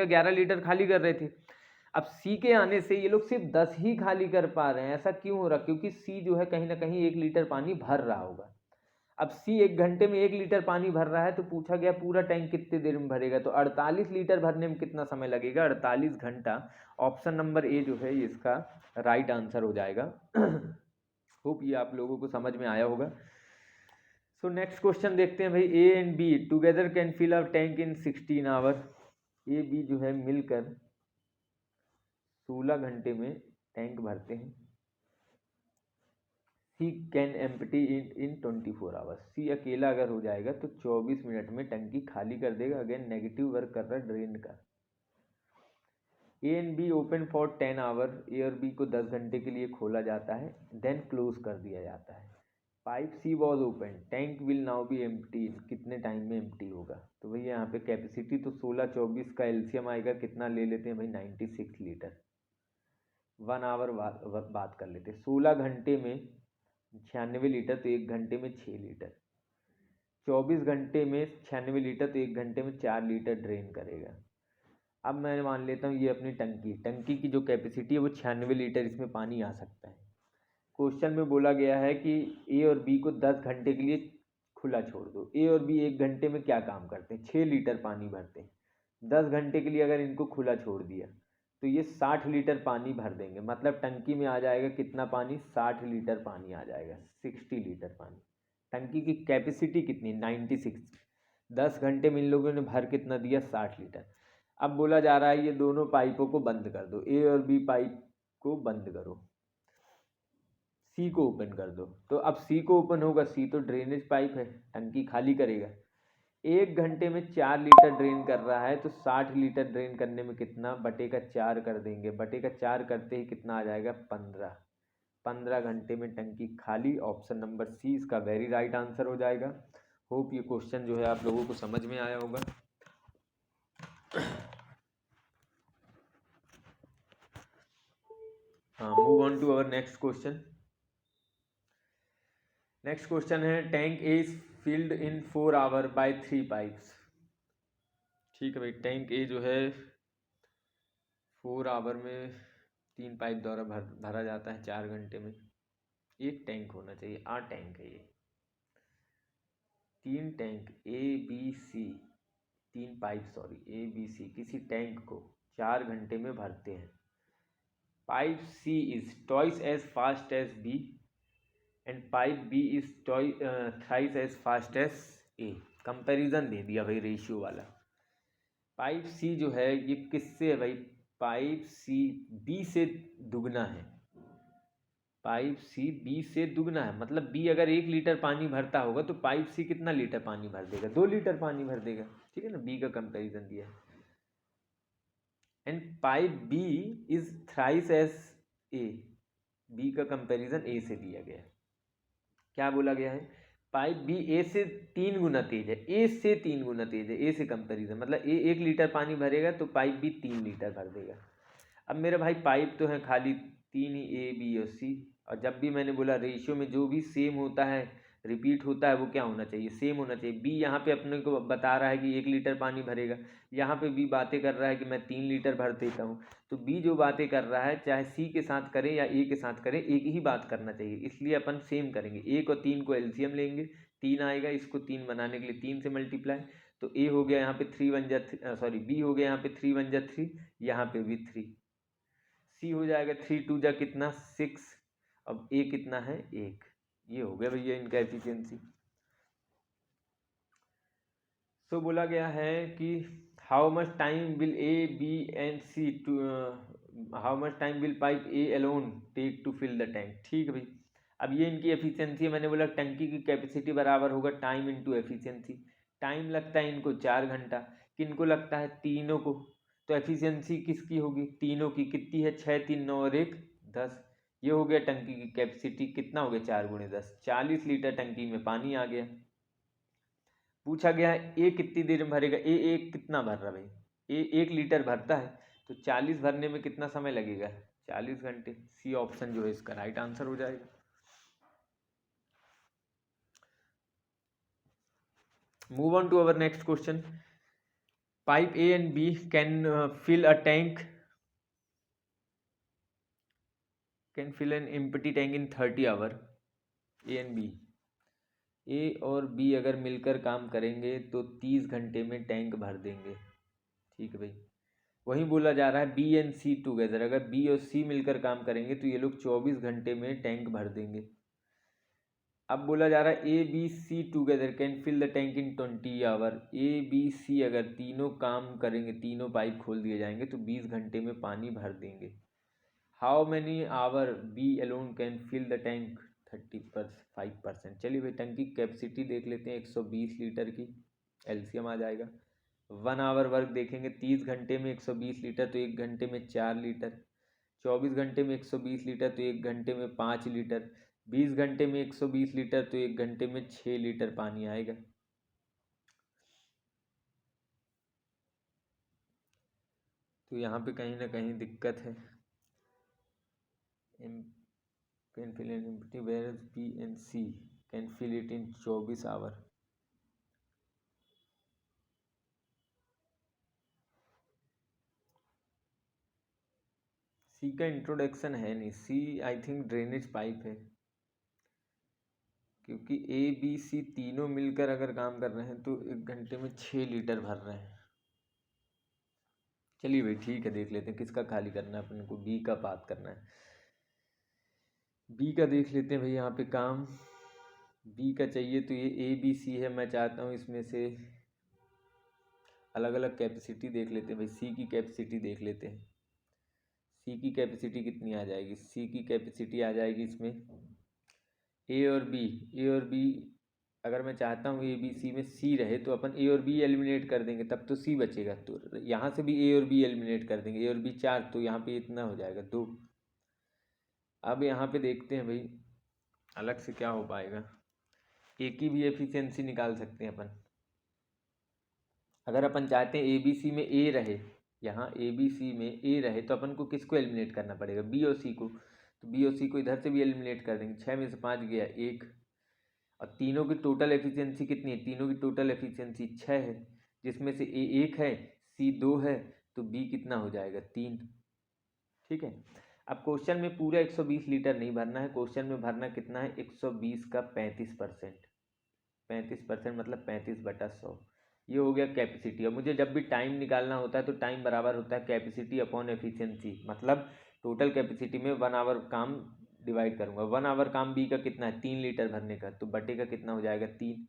11 लीटर खाली कर रहे थे। अब सी के आने से ये लोग सिर्फ 10 ही खाली कर पा रहे हैं। ऐसा क्यों हो रहा, क्योंकि सी जो है कहीं ना कहीं 1 लीटर पानी भर रहा होगा। अब सी 1 घंटे में 1 लीटर पानी भर रहा है, तो पूछा गया पूरा टैंक कितने देर में भरेगा, तो 48 लीटर भरने में कितना समय लगेगा, 48 घंटा। ऑप्शन नंबर ए जो है इसका राइट आंसर हो जाएगा। होप ये आप लोगों को समझ में आया होगा। सो नेक्स्ट क्वेश्चन देखते हैं भाई, A and B together can fill a tank in 16 hour. A B जो है मिलकर 16 घंटे में टैंक भरते हैं। C can empty in 24 hours. C अकेला अगर हो जाएगा तो 24 मिनट में टंकी खाली कर देगा। अगेन नेगेटिव वर्क कर रहा है ड्रेन का। A and B open for 10 hour. A और बी को 10 घंटे के लिए खोला जाता है, देन क्लोज कर दिया जाता है। Pipe C was open, tank will now be empty. कितने टाइम में एम्प्टी होगा, तो भैया यहाँ पे कैपेसिटी तो 16 24 का एलसीएम आएगा, कितना ले लेते हैं भाई 96 लीटर। 1 आवर बात कर लेते हैं। 16 घंटे में 96 लीटर, तो 1 घंटे में 6 लीटर। 24 घंटे में 96 लीटर, तो 1 घंटे में 4 लीटर ड्रेन करेगा। अब मैं मान लेता हूँ ये अपनी टंकी की जो कैपेसिटी है वो 96 लीटर, इसमें पानी आ सकता है। क्वेश्चन में बोला गया है कि ए और बी को 10 घंटे के लिए खुला छोड़ दो। ए और बी 1 घंटे में क्या काम करते हैं, 6 लीटर पानी भरते हैं। 10 घंटे के लिए अगर इनको खुला छोड़ दिया तो ये 60 लीटर पानी भर देंगे। मतलब टंकी में आ जाएगा कितना पानी, 60 लीटर पानी आ जाएगा, 60 लीटर पानी। टंकी की कैपेसिटी कितनी, 96। 10 घंटे में इन लोगों ने भर कितना दिया, 60 लीटर। अब बोला जा रहा है ये दोनों पाइपों को बंद कर दो। ए और बी पाइप को बंद करो, सी को ओपन कर दो। तो अब सी को ओपन होगा, सी तो ड्रेनेज पाइप है, टंकी खाली करेगा। 1 घंटे में 4 लीटर ड्रेन कर रहा है, तो 60 लीटर ड्रेन करने में कितना, बटे का 4 कर देंगे। बटे का 4 करते ही कितना आ जाएगा, 15। 15 घंटे में टंकी खाली। ऑप्शन नंबर सी इसका वेरी राइट आंसर हो जाएगा। होप ये क्वेश्चन जो है आप लोगों को समझ में आया होगा। हाँ, move on to our next question. Next question है, tank A is filled in 4 hour by 3 pipes. ठीक है भाई, टैंक ए जो है 4 आवर में 3 पाइप द्वारा भरा जाता है 4 घंटे में। एक टैंक होना चाहिए, 8 टैंक है ये। 3 tank A B C, 3 pipe sorry A B C किसी टैंक को 4 घंटे में भरते हैं। Pipe C is twice as fast as B and pipe B is thrice as fast as A. Comparison दे दिया भाई रेशियो वाला। पाइप सी जो है ये किससे है भाई, पाइप सी बी से दुगना है। पाइप सी बी से दुगना है, मतलब बी अगर 1 लीटर पानी भरता होगा तो पाइप सी कितना लीटर पानी भर देगा, 2 लीटर पानी भर देगा। ठीक है ना, बी का कंपैरिजन दिया है। And pipe B is thrice as A, B का कंपैरिजन ए से दिया गया है। क्या बोला गया है, पाइप बी ए से 3 गुना तेज है, ए से 3 गुना तेज है, ए से कंपैरिजन। मतलब ए 1 लीटर पानी भरेगा तो पाइप बी 3 लीटर भर देगा। अब मेरे भाई पाइप तो है खाली 3 ही, ए बी और सी। और जब भी मैंने बोला रेशियो में जो भी सेम होता है, रिपीट होता है, वो क्या होना चाहिए, सेम होना चाहिए। बी यहाँ पे अपने को बता रहा है कि 1 लीटर पानी भरेगा, यहाँ पे बी बातें कर रहा है कि मैं 3 लीटर भर देता हूँ। तो बी जो बातें कर रहा है, चाहे सी के साथ करे या ए के साथ करे, एक ही बात करना चाहिए। इसलिए अपन सेम करेंगे। 1 और 3 को एलसीएम लेंगे, 3 आएगा, इसको 3 बनाने के लिए 3 से मल्टीप्लाई। तो ए हो गया यहाँ पे 3 1 जा सॉरी बी हो गया यहाँ पे 3 1 जा 3, यहाँ पे भी 3। सी हो जाएगा 3 2 जा कितना 6। अब ए कितना है 1। ये हो गया भैया इनका एफिशिएंसी। सो बोला गया है कि how much time will A B and C to, how much time will pipe A alone take to fill the tank. ठीक है भाई, अब ये इनकी एफिशिएंसी है। मैंने बोला टंकी की कैपेसिटी बराबर होगा टाइम इनटू एफिशिएंसी। टाइम लगता है इनको 4 घंटा, किनको लगता है, तीनों को। तो एफिशिएंसी किसकी होगी, तीनों की। कितनी है, 6 3 9 और 1 10। ये हो गया टंकी की कैपेसिटी, कितना हो गया 4 × 10, 40 लीटर टंकी में पानी आ गया। पूछा गया है ए कितनी देर में भरेगा। ए एक कितना भर रहा भाई, ए 1 लीटर भरता है, तो 40 भरने में कितना समय लगेगा, 40 घंटे। सी ऑप्शन जो है इसका राइट आंसर हो जाएगा। Move on to our next question. Pipe A and B can fill a tank, can fill an empty tank in 30 hour. A and B A और बी अगर मिलकर काम करेंगे तो 30 घंटे में टैंक भर देंगे। ठीक है भाई, वहीं बोला जा रहा है बी एंड सी टुगेदर, अगर बी और सी मिलकर काम करेंगे तो ये लोग 24 घंटे में टैंक भर देंगे। अब बोला जा रहा है A B C together can fill the tank in 20 hour. A B C अगर तीनों काम करेंगे, तीनों पाइप खोल दिए जाएंगे तो 20 घंटे में पानी भर देंगे। How many hour B alone can fill the tank 35%। चलिए भाई, टंकी की कैपेसिटी देख लेते हैं 120 लीटर की, एलसीएम आ जाएगा। 1 आवर वर्क देखेंगे, 30 घंटे में 120 लीटर तो 1 घंटे में 4 लीटर, 24 घंटे में 120 लीटर तो 1 घंटे में 5 लीटर, 20 घंटे में 120 लीटर तो 1 घंटे में 6 लीटर पानी आएगा। तो यहाँ पे कहीं ना कहीं दिक्कत है। Can fill in empty where B and C can fill it in 24 hour. C का इंट्रोडक्शन है नहीं, C I think drainage pipe है, क्योंकि ए बी सी तीनों मिलकर अगर काम कर रहे हैं तो 1 घंटे में 6 लीटर भर रहे हैं। चलिए भाई ठीक है, देख लेते हैं किसका खाली करना है, अपन को बी का बात करना है। बी का देख लेते हैं भाई, यहाँ पे काम बी का चाहिए तो ये ए बी सी है। मैं चाहता हूँ इसमें से अलग अलग कैपेसिटी देख लेते हैं भाई। सी की कैपेसिटी देख लेते हैं, सी की कैपेसिटी कितनी आ जाएगी। सी की कैपेसिटी आ जाएगी इसमें ए और बी अगर मैं चाहता हूँ ए बी सी में सी रहे तो अपन ए और बी एलिमिनेट कर देंगे, तब तो सी बचेगा। तो यहाँ से भी ए और बी एलिमिनेट कर देंगे, ए और बी 4, तो यहाँ पे इतना हो जाएगा 2। अब यहाँ पे देखते हैं भाई अलग से क्या हो पाएगा। ए की भी एफिशिएंसी निकाल सकते हैं अपन। अगर अपन चाहते हैं ए बी सी में ए रहे, यहाँ ए बी सी में ए रहे तो अपन को किसको एलिमिनेट करना पड़ेगा, बी और सी को। तो बी और सी को इधर से भी एलिमिनेट कर देंगे, 6 में से 5 गया 1। और तीनों की टोटल एफिशिएंसी कितनी है, तीनों की टोटल एफिशिएंसी 6 है, जिसमें से ए 1 है, सी 2 है, तो बी कितना हो जाएगा 3। ठीक है, अब क्वेश्चन में पूरा 120 लीटर नहीं भरना है, क्वेश्चन में भरना कितना है 120 का 35%। 35% मतलब 35/100। ये हो गया कैपेसिटी। और मुझे जब भी टाइम निकालना होता है तो टाइम बराबर होता है कैपेसिटी अपॉन एफिशिएंसी, मतलब टोटल कैपेसिटी में 1 आवर काम डिवाइड करूँगा। 1 आवर काम बी का कितना है 3 लीटर भरने का, तो बटे का कितना हो जाएगा 3।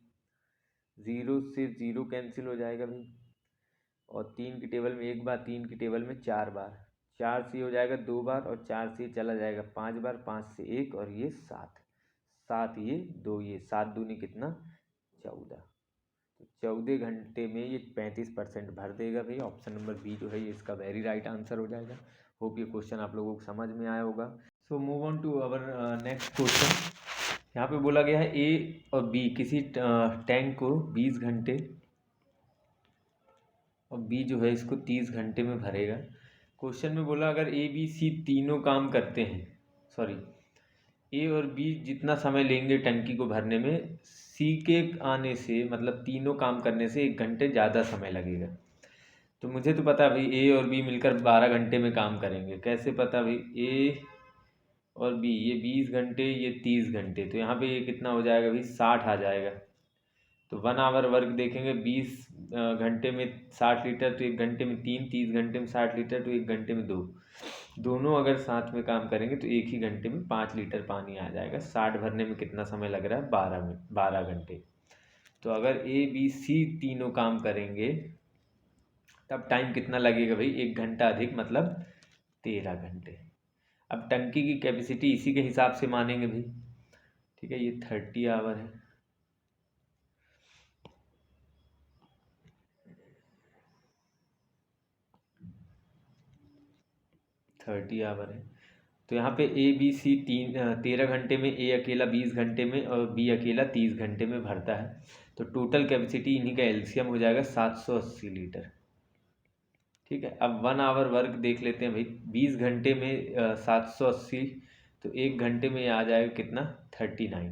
0 से 0 कैंसिल हो जाएगा भाई, और 3 की टेबल में 1 बार, 3 की टेबल में 4 बार, 4 से हो जाएगा 2 बार, और 4 से चला जाएगा 5 बार, 5 से 1 और ये 7, 7 ये 2, ये 7 दूनी कितना 14। तो 14 घंटे में ये 35% भर देगा भाई। ऑप्शन नंबर बी जो है ये इसका वेरी राइट आंसर हो जाएगा। होप ये क्वेश्चन आप लोगों को समझ में आया होगा। So move on to our next question. यहाँ पे बोला गया है ए और बी किसी टैंक को 20 घंटे और बी जो है इसको 30 घंटे में भरेगा। क्वेश्चन में बोला अगर ए बी सी तीनों काम करते हैं, सॉरी ए और बी जितना समय लेंगे टंकी को भरने में, सी के आने से मतलब तीनों काम करने से 1 घंटे ज़्यादा समय लगेगा। तो मुझे तो पता भाई ए और बी मिलकर 12 घंटे में काम करेंगे। कैसे पता भाई, ए और बी ये 20 घंटे ये 30 घंटे, तो यहाँ पे ये कितना हो जाएगा भाई 60 आ जाएगा। तो 1 आवर वर्क देखेंगे, 20 घंटे में 60 लीटर तो 1 घंटे में 3, 30 घंटे में 60 लीटर तो 1 घंटे में 2। दोनों अगर साथ में काम करेंगे तो एक ही घंटे में 5 लीटर पानी आ जाएगा। 60 भरने में कितना समय लग रहा है 12 घंटे। तो अगर ए बी सी तीनों काम करेंगे तब टाइम कितना लगेगा भाई 1 घंटा अधिक, मतलब 13 घंटे। अब टंकी की कैपेसिटी इसी के हिसाब से मानेंगे भाई। ठीक है, ये 30 आवर है, तो यहाँ पे ए बी सी 13 घंटे में, ए अकेला 20 घंटे में और बी अकेला 30 घंटे में भरता है। तो टोटल कैपेसिटी इन्हीं का एलसीएम हो जाएगा 780 लीटर। ठीक है, अब 1 आवर वर्क देख लेते हैं भाई। 20 घंटे में 780, तो 1 घंटे में आ जाएगा कितना 39।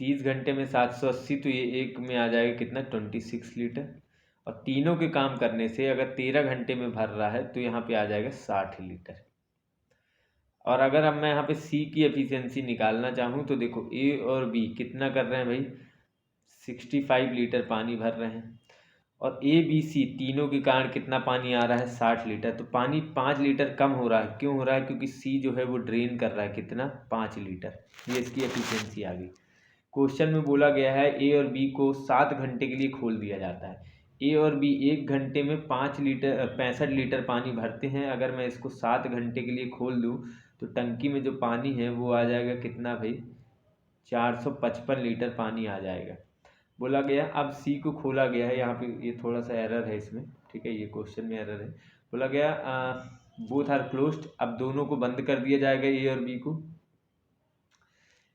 30 घंटे में 780 तो ये एक में आ जाएगा कितना 26 लीटर। और तीनों के काम करने से अगर 13 घंटे में भर रहा है तो यहाँ पे आ जाएगा 60 लीटर। और अगर अब मैं यहाँ पे सी की एफिशिएंसी निकालना चाहूँ तो देखो ए और बी कितना कर रहे हैं भाई, 65 लीटर पानी भर रहे हैं, और ए बी सी तीनों के कारण कितना पानी आ रहा है, 60 लीटर। तो पानी 5 लीटर कम हो रहा है, क्यों हो रहा है, क्योंकि सी जो है वो ड्रेन कर रहा है कितना, 5 लीटर। ये इसकी एफिशिएंसी आ गई। क्वेश्चन में बोला गया है ए और बी को 7 घंटे के लिए खोल दिया जाता है। ए और बी 1 घंटे में 65 लीटर पानी भरते हैं। अगर मैं इसको 7 घंटे के लिए खोल दूँ तो टंकी में जो पानी है वो आ जाएगा कितना भाई, 455 लीटर पानी आ जाएगा। बोला गया अब सी को खोला गया है, यहाँ पे ये थोड़ा सा एरर है इसमें, ठीक है, ये क्वेश्चन में एरर है। बोला गया बोथ आर क्लोज्ड, अब दोनों को बंद कर दिया जाएगा ए और बी को,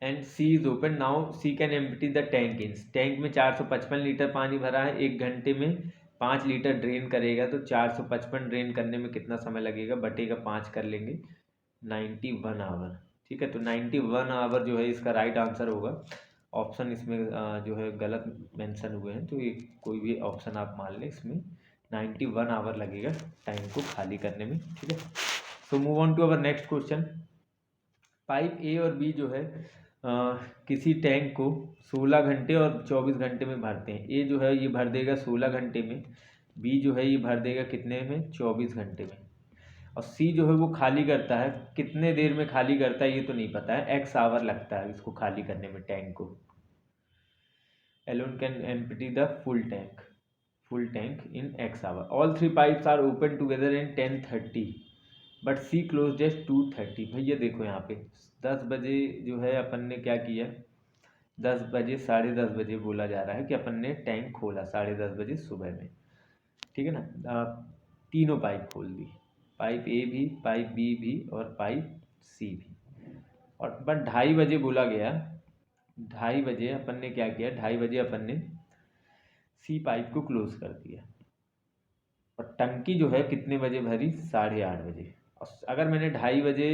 and C is open. Now C can empty the tank in, tank में 455 लीटर पानी भरा है, 1 घंटे में 5 लीटर ड्रेन करेगा, तो 455 ड्रेन करने में कितना समय लगेगा, बटेगा 5 कर लेंगे, 91 आवर। ठीक है, तो 91 आवर जो है इसका राइट आंसर होगा। ऑप्शन इसमें जो है गलत मेंशन हुए हैं, तो ये कोई भी ऑप्शन आप मान लें, इसमें 91 आवर लगेगा टाइम को खाली करने में। ठीक है, so move on to our next question. Pipe A और बी जो है किसी टैंक को 16 घंटे और 24 घंटे में भरते हैं। ए जो है ये भर देगा 16 घंटे में, बी जो है ये भर देगा कितने में, 24 घंटे में, और सी जो है वो खाली करता है कितने देर में खाली करता है ये तो नहीं पता है, एक्स आवर लगता है इसको खाली करने में टैंक को। Alone can empty the full tank in X hour. All 3 pipes are open together in 10:30 but C close at 2:30। भैया देखो यहाँ पे 10 बजे जो है अपन ने क्या किया, 10 बजे 10:30 बजे बोला जा रहा है कि अपन ने टैंक खोला 10:30 बजे सुबह में। ठीक है ना, तीनों पाइप खोल दी, पाइप ए भी, पाइप बी भी और पाइप सी भी। और बट 2:30 बजे बोला गया, 2:30 बजे अपन ने क्या किया, 2:30 बजे अपन ने सी पाइप को क्लोज कर दिया, और टंकी जो है कितने बजे भरी, 8:30 बजे। और अगर मैंने 2:30 बजे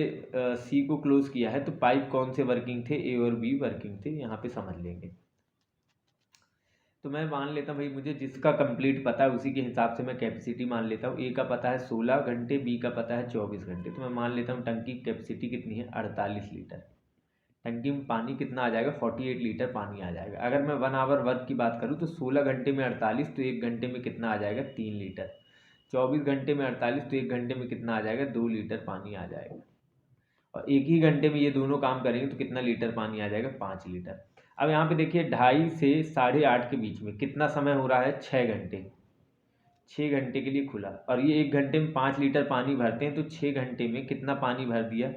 सी को क्लोज किया है तो पाइप कौन से वर्किंग थे, ए और बी वर्किंग थे, यहाँ पे समझ लेंगे। तो मैं मान लेता हूँ भाई, मुझे जिसका कंप्लीट पता है उसी के हिसाब से मैं कैपेसिटी मान लेता हूँ। ए का पता है 16 घंटे, बी का पता है 24 घंटे, तो मैं मान लेता हूँ टंकी की कैपेसिटी कितनी है, 48 लीटर। टंकी में पानी कितना आ जाएगा, 48 लीटर पानी आ जाएगा। अगर मैं 1 आवर वर्क की बात करूँ तो 16 घंटे में 48, तो 1 घंटे में कितना आ जाएगा, 3 लीटर। 24 घंटे में 48, तो 1 घंटे में कितना आ जाएगा, 2 लीटर पानी आ जाएगा। और एक ही घंटे में ये दोनों काम करेंगे तो कितना लीटर पानी आ जाएगा, 5 लीटर। अब यहाँ पे देखिए 2:30 से 8:30 के बीच में कितना समय हो रहा है, 6 घंटे। 6 घंटे के लिए खुला, और ये 1 घंटे में 5 लीटर पानी भरते हैं, तो 6 घंटे में कितना पानी भर दिया,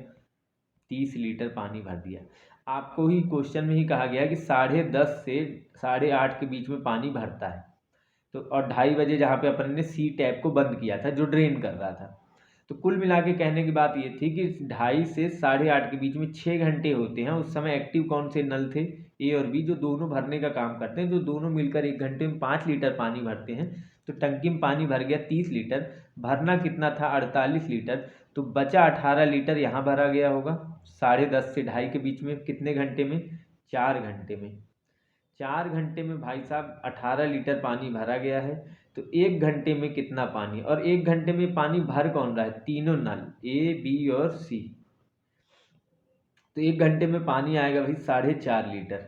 30 लीटर पानी भर दिया। आपको ही क्वेश्चन में ही कहा गया है कि 10:30 से 8:30 के बीच में पानी भरता है। तो और 2:30 बजे जहाँ पे अपन ने सी टैप को बंद किया था जो ड्रेन कर रहा था। तो कुल मिला के कहने की बात ये थी कि 2:30 से 8:30 के बीच में 6 घंटे होते हैं। उस समय एक्टिव कौन से नल थे, ए और बी, जो दोनों भरने का काम करते हैं, जो दोनों मिलकर 1 घंटे में 5 लीटर पानी भरते हैं। तो टंकी में पानी भर गया 30 लीटर, भरना कितना था, 48 लीटर, तो बचा 18 लीटर यहाँ भरा गया होगा। 10:30 से 2:30 के बीच में कितने घंटे में, 4 घंटे में। 4 घंटे में भाई साहब 18 लीटर पानी भरा गया है। तो 1 घंटे में कितना पानी, और 1 घंटे में पानी भर कौन रहा है, तीनों नल ए बी और सी। तो 1 घंटे में पानी आएगा भाई 4.5 लीटर।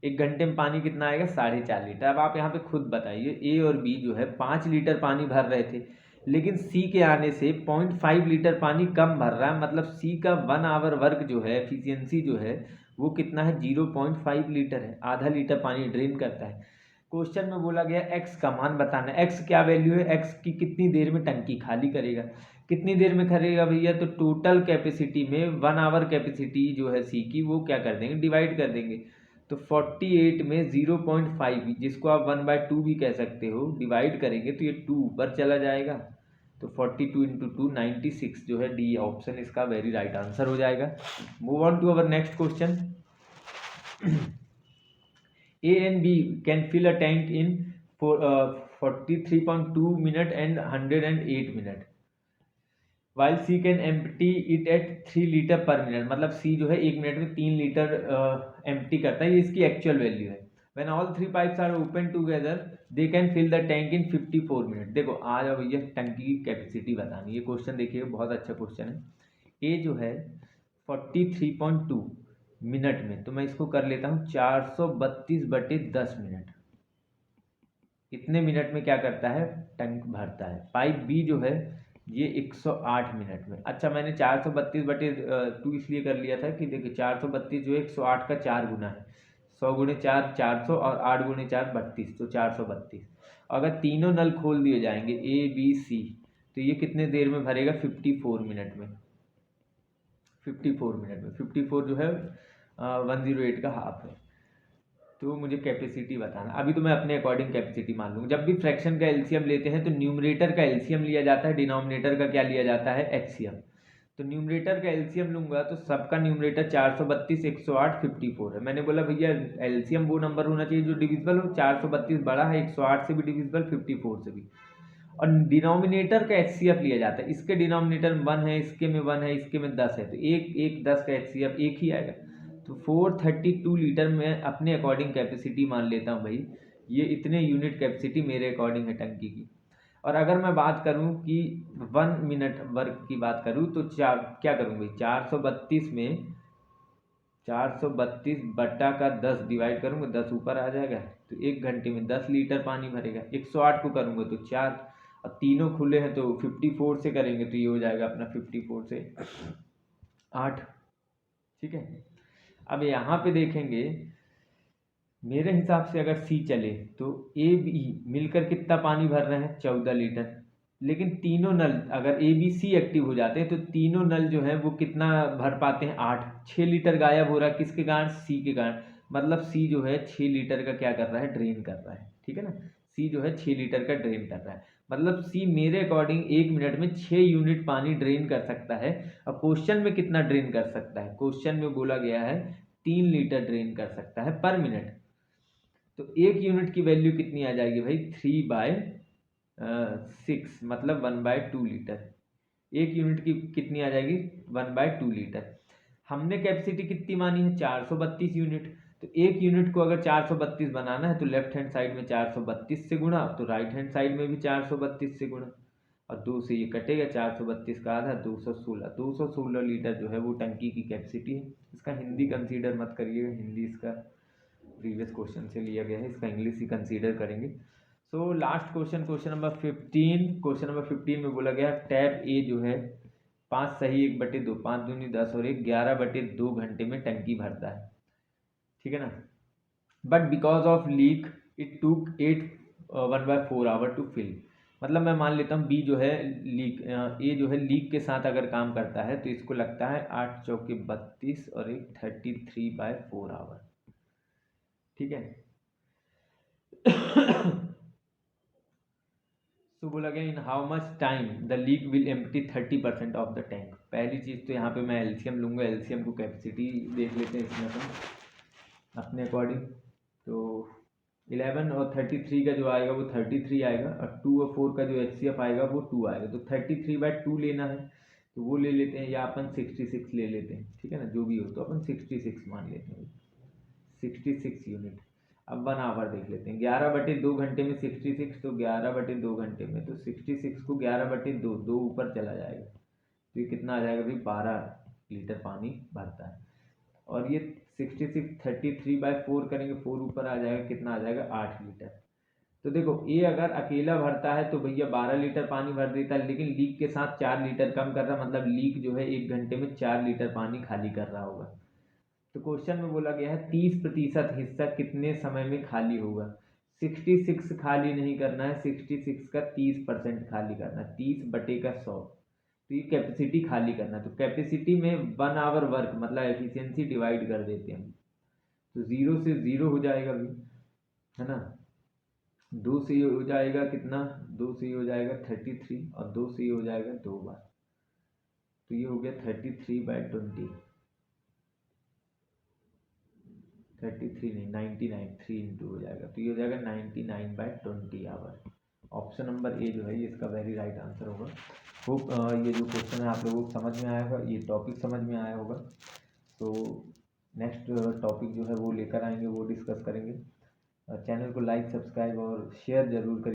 1 घंटे में पानी कितना आएगा, 4.5 लीटर। अब आप यहाँ पे खुद बताइए, ए और बी जो है 5 लीटर पानी भर रहे थे, लेकिन सी के आने से 0.5 लीटर पानी कम भर रहा है। मतलब सी का 1 आवर वर्क जो है, एफिशिएंसी जो है वो कितना है, 0.5 लीटर है, आधा लीटर पानी ड्रेन करता है। क्वेश्चन में बोला गया एक्स का मान बताना है। एक्स क्या वैल्यू है, एक्स की कितनी देर में टंकी खाली करेगा, कितनी देर में करेगा भैया, तो टोटल कैपेसिटी में 1 आवर कैपेसिटी जो है सी की, वो क्या कर देंगे, डिवाइड कर देंगे। तो 48 में 0.5, जिसको आप 1/2 भी कह सकते हो, डिवाइड करेंगे तो ये 2 ऊपर चला जाएगा। तो 42 इंटू 2 96 जो है डी ऑप्शन इसका वेरी राइट आंसर हो जाएगा। Move on to our next question. A and B can fill a tank in 43.2 minute and 108 minute, while C can empty it at 3 litre पर मिनट। मतलब C जो है 1 minute में 3 litre empty करता है, ये इसकी एक्चुअल वैल्यू है। When all 3 pipes are open together, they can fill the tank in 54 minute. देखो आ जाओ भैया, टंकी की कैपेसिटी बतानी। ये क्वेश्चन देखिए बहुत अच्छा क्वेश्चन है। ए जो है 43.2 मिनट में, तो मैं इसको कर लेता हूँ 432/10 मिनट। इतने मिनट में क्या करता है, टैंक भरता है। पाइप बी जो है ये 108 मिनट में। अच्छा, मैंने 432/2 इसलिए कर लिया था कि देखिए 432 जो है 108 का 4 गुना है, 100 गुणे 4 400 और 8 गुणे 4 32, तो 432। अगर तीनों नल खोल दिए जाएंगे ए बी सी, तो ये कितने देर में भरेगा, 54 मिनट में। 54 मिनट में 54 जो है 108 का हाफ है। तो मुझे कैपेसिटी बताना, अभी तो मैं अपने अकॉर्डिंग कैपेसिटी मान लूँगा। जब भी फ्रैक्शन का एलसीएम लेते हैं तो न्यूमरेटर का एलसीएम लिया जाता है, डिनोमिनेटर का क्या लिया जाता है, एचसीएम। तो न्यूमरेटर का एलसीएम लूंगा तो सबका न्यूमरेटर 432, 108, 54 है। मैंने बोला भैया एलसीएम वो नंबर होना चाहिए जो डिविजिबल हो, 432 बड़ा है, 108 से भी डिविजिबल, 54 से भी। और डिनोमिनेटर का एचसीएफ लिया जाता है, इसके डिनोमिनेटर में 1 है, इसके में 1 है, इसके में 10 है, तो एक 10 का एचसीएफ एक ही आएगा। तो 432 लीटर में अपने अकॉर्डिंग कैपेसिटी मान लेता हूँ भाई, ये इतने यूनिट कैपेसिटी मेरे अकॉर्डिंग है टंकी की। और अगर मैं बात करूं कि 1 मिनट वर्क की बात करूं तो क्या करूं भाई, 432 में 432 बटा का 10 डिवाइड करूंगा, 10 ऊपर आ जाएगा, तो 1 घंटे में 10 लीटर पानी भरेगा। 108 को करूंगा तो 4, और तीनों खुले हैं तो 54 से करेंगे तो ये हो जाएगा अपना 54 से 8। ठीक है, अब यहाँ पे देखेंगे मेरे हिसाब से अगर सी चले तो ए बी मिलकर कितना पानी भर रहे हैं, 14 लीटर। लेकिन तीनों नल अगर ए बी सी एक्टिव हो जाते हैं तो तीनों नल जो है वो कितना भर पाते हैं, 8। 6 लीटर गायब हो रहा है, किसके कारण, सी के कारण। मतलब सी जो है 6 लीटर का क्या कर रहा है, ड्रेन कर रहा है। ठीक है ना, सी जो है 6 लीटर का ड्रेन कर रहा है। मतलब सी मेरे अकॉर्डिंग 1 मिनट में 6 यूनिट पानी ड्रेन कर सकता है। और क्वेश्चन में कितना ड्रेन कर सकता है, क्वेश्चन में बोला गया है 3 लीटर ड्रेन कर सकता है पर मिनट। तो 1 यूनिट की वैल्यू कितनी आ जाएगी भाई, 3/6, मतलब 1/2 लीटर। 1 यूनिट की कितनी आ जाएगी, 1/2 लीटर। हमने कैपेसिटी कितनी मानी है, 432 यूनिट। तो 1 यूनिट को अगर 432 बनाना है तो लेफ्ट हैंड साइड में 432 से गुणा, तो राइट हैंड साइड में भी 432 से गुणा, और 2 से ये कटेगा, 432 का आधा 216 लीटर जो है वो टंकी की कैपेसिटी है। इसका हिंदी कंसीडर मत करिएगा, हिंदी इसका प्रीवियस क्वेश्चन से लिया गया है, इसका इंग्लिश ही कंसीडर करेंगे। So last question, question number 15 में बोला गया टैप ए जो है 5 सही 1/2, 5 दूनी 10 और 1 11/2 घंटे में टंकी भरता है। ठीक है ना, but because of leak it took 1/4 our to fill. मतलब मैं मान लेता हूँ बी जो है लीक, ए जो है लीक के साथ अगर काम करता है तो इसको लगता है 8 चौके 32 और 1 33/4 आवर। ठीक है, तो बोला गया in how much time the leak will empty 30% of the tank. पहली चीज़ तो यहाँ पे मैं एलसीएम लूँगा, एलसीएम को कैपेसिटी देख लेते हैं इसमें अपन अपने अकॉर्डिंग। तो 11 और 33 का जो आएगा वो 33 आएगा, और 2 और 4 का जो एचसीएफ आएगा वो 2 आएगा। तो 33/2 लेना है तो वो ले लेते हैं, या अपन 66 ले लेते हैं। ठीक है ना, जो भी हो तो अपन 66 मान लेते हैं, 66 यूनिट। अब 1 आवर देख लेते हैं, 11/2 घंटे में 66, तो 11/2 घंटे में तो 66 को 11/2, 2 ऊपर चला जाएगा तो ये कितना आ जाएगा भाई, 12 लीटर पानी भरता है। और ये 66 33/4 करेंगे, 4 ऊपर आ जाएगा, कितना आ जाएगा, 8 लीटर। तो देखो ये अगर अकेला भरता है तो भैया 12 लीटर पानी भर देता है, लेकिन लीक के साथ 4 लीटर कम कर रहा है, मतलब लीक जो है 1 घंटे में 4 लीटर पानी खाली कर रहा होगा। तो क्वेश्चन में बोला गया है 30% हिस्सा कितने समय में खाली होगा। 66 खाली नहीं करना है, 66 का 30% खाली करना है, 30/100। तो ये कैपेसिटी खाली करना है, तो कैपेसिटी में 1 आवर वर्क मतलब एफिशिएंसी डिवाइड कर देते हैं हम, तो 0 से 0 हो जाएगा भी, है ना। 2 से ये हो जाएगा कितना, 2 से ये हो जाएगा 33, और 2 से ये हो जाएगा 2 बार, तो ये हो गया 33/20, 33 नहीं 99, 3 इंटू हो जाएगा, तो ये हो जाएगा 99/20 आवर। ऑप्शन नंबर ए जो है ये इसका वेरी राइट आंसर होगा। होप ये जो क्वेश्चन है आप लोगों को समझ में आया होगा, ये टॉपिक समझ में आया होगा। तो नेक्स्ट टॉपिक जो है वो लेकर आएंगे, वो डिस्कस करेंगे। चैनल को लाइक सब्सक्राइब और शेयर जरूर करें।